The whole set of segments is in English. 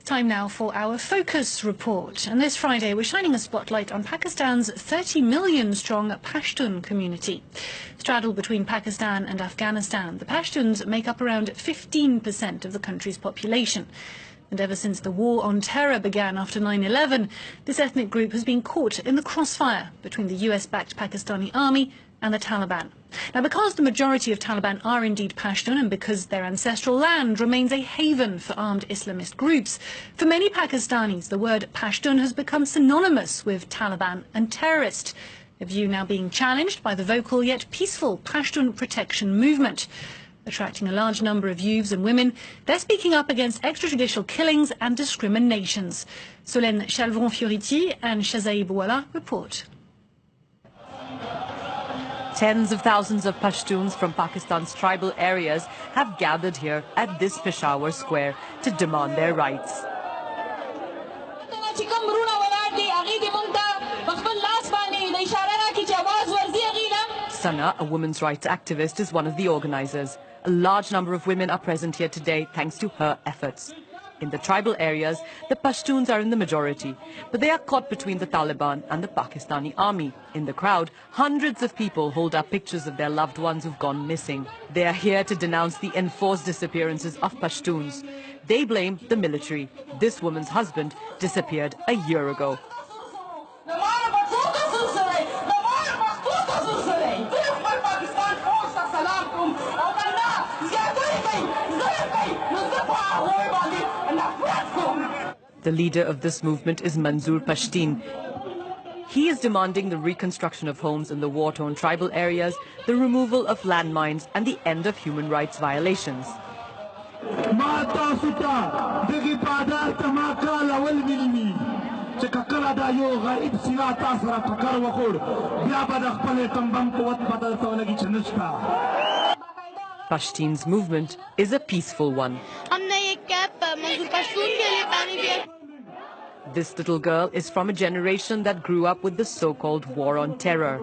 Time now for our Focus report. And this Friday, we're shining a spotlight on Pakistan's 30 million strong Pashtun community. Straddled between Pakistan and Afghanistan, the Pashtuns make up around 15% of the country's population. And ever since the war on terror began after 9/11, this ethnic group has been caught in the crossfire between the US-backed Pakistani army and the Taliban. Now, because the majority of Taliban are indeed Pashtun and because their ancestral land remains a haven for armed Islamist groups, for many Pakistanis, the word Pashtun has become synonymous with Taliban and terrorist, a view now being challenged by the vocal yet peaceful Pashtun protection movement. Attracting a large number of youths and women, they're speaking up against extrajudicial killings and discriminations. Solène Chalvon-Fioriti and Shazaib Bouala report. Tens of thousands of Pashtuns from Pakistan's tribal areas have gathered here at this Peshawar square to demand their rights. Sana, a women's rights activist, is one of the organizers. A large number of women are present here today thanks to her efforts. In the tribal areas, the Pashtuns are in the majority, but they are caught between the Taliban and the Pakistani army. In the crowd, hundreds of people hold up pictures of their loved ones who've gone missing. They are here to denounce the enforced disappearances of Pashtuns. They blame the military. This woman's husband disappeared a year ago. The leader of this movement is Manzoor Pashtun. He is demanding the reconstruction of homes in the war-torn tribal areas, the removal of landmines and the end of human rights violations. Pashtun's movement is a peaceful one. This little girl is from a generation that grew up with the so-called war on terror.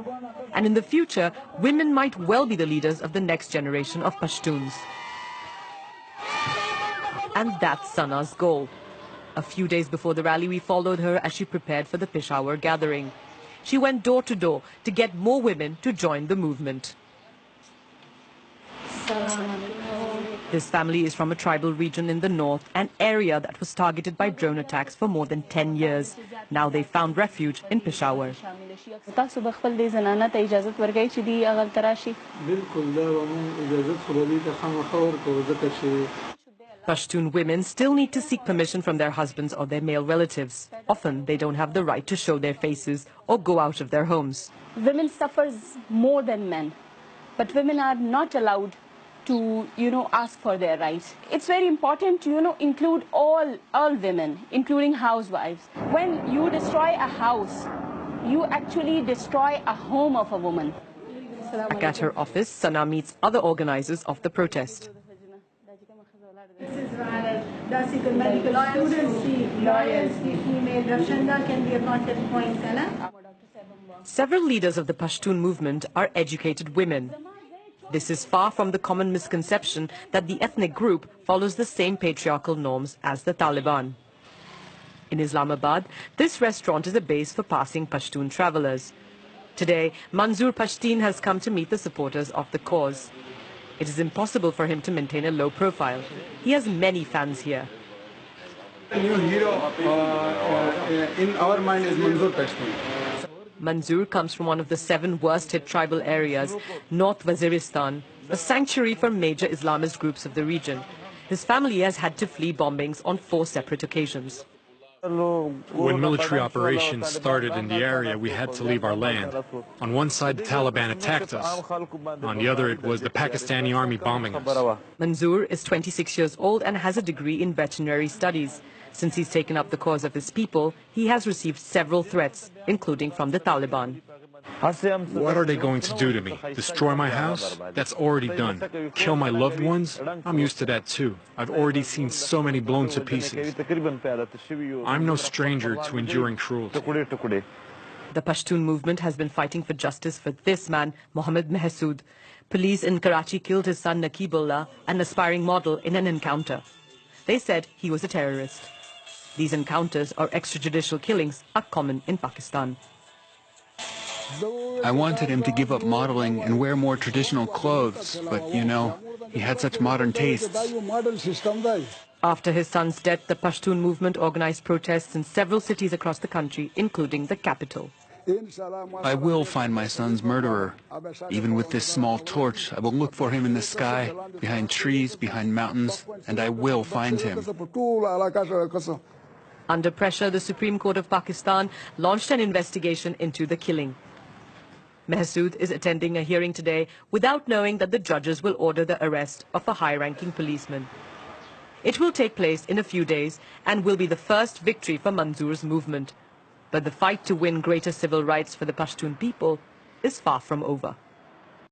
And in the future, women might well be the leaders of the next generation of Pashtuns. And that's Sana's goal. A few days before the rally, we followed her as she prepared for the Peshawar gathering. She went door to door to get more women to join the movement. This family is from a tribal region in the north, an area that was targeted by drone attacks for more than 10 years. Now they found refuge in Peshawar. Pashtun women still need to seek permission from their husbands or their male relatives. Often they don't have the right to show their faces or go out of their homes. Women suffer more than men, but women are not allowed to, ask for their rights. It's very important to, include all women, including housewives. When you destroy a house, you actually destroy a home of a woman. Back at her office, Sana meets other organizers of the protest. Several leaders of the Pashtun movement are educated women. This is far from the common misconception that the ethnic group follows the same patriarchal norms as the Taliban. In Islamabad, this restaurant is a base for passing Pashtun travelers. Today, Manzoor Pashtun has come to meet the supporters of the cause. It is impossible for him to maintain a low profile. He has many fans here. The new hero in our mind is Manzoor Pashtun. Manzoor comes from one of the 7 worst-hit tribal areas, North Waziristan, a sanctuary for major Islamist groups of the region. His family has had to flee bombings on 4 separate occasions. When military operations started in the area, we had to leave our land. On one side, the Taliban attacked us. On the other, it was the Pakistani army bombing us. Manzoor is 26 years old and has a degree in veterinary studies. Since he's taken up the cause of his people, he has received several threats, including from the Taliban. What are they going to do to me? Destroy my house? That's already done. Kill my loved ones? I'm used to that too. I've already seen so many blown to pieces. I'm no stranger to enduring cruelty. The Pashtun movement has been fighting for justice for this man, Mohammed Mahsood. Police in Karachi killed his son Naqibullah, an aspiring model, in an encounter. They said he was a terrorist. These encounters or extrajudicial killings are common in Pakistan. I wanted him to give up modeling and wear more traditional clothes, but, you know, he had such modern tastes. After his son's death, the Pashtun movement organized protests in several cities across the country, including the capital. I will find my son's murderer. Even with this small torch, I will look for him in the sky, behind trees, behind mountains, and I will find him. Under pressure, the Supreme Court of Pakistan launched an investigation into the killing. Mehsood is attending a hearing today without knowing that the judges will order the arrest of a high-ranking policeman. It will take place in a few days and will be the first victory for Manzoor's movement. But the fight to win greater civil rights for the Pashtun people is far from over.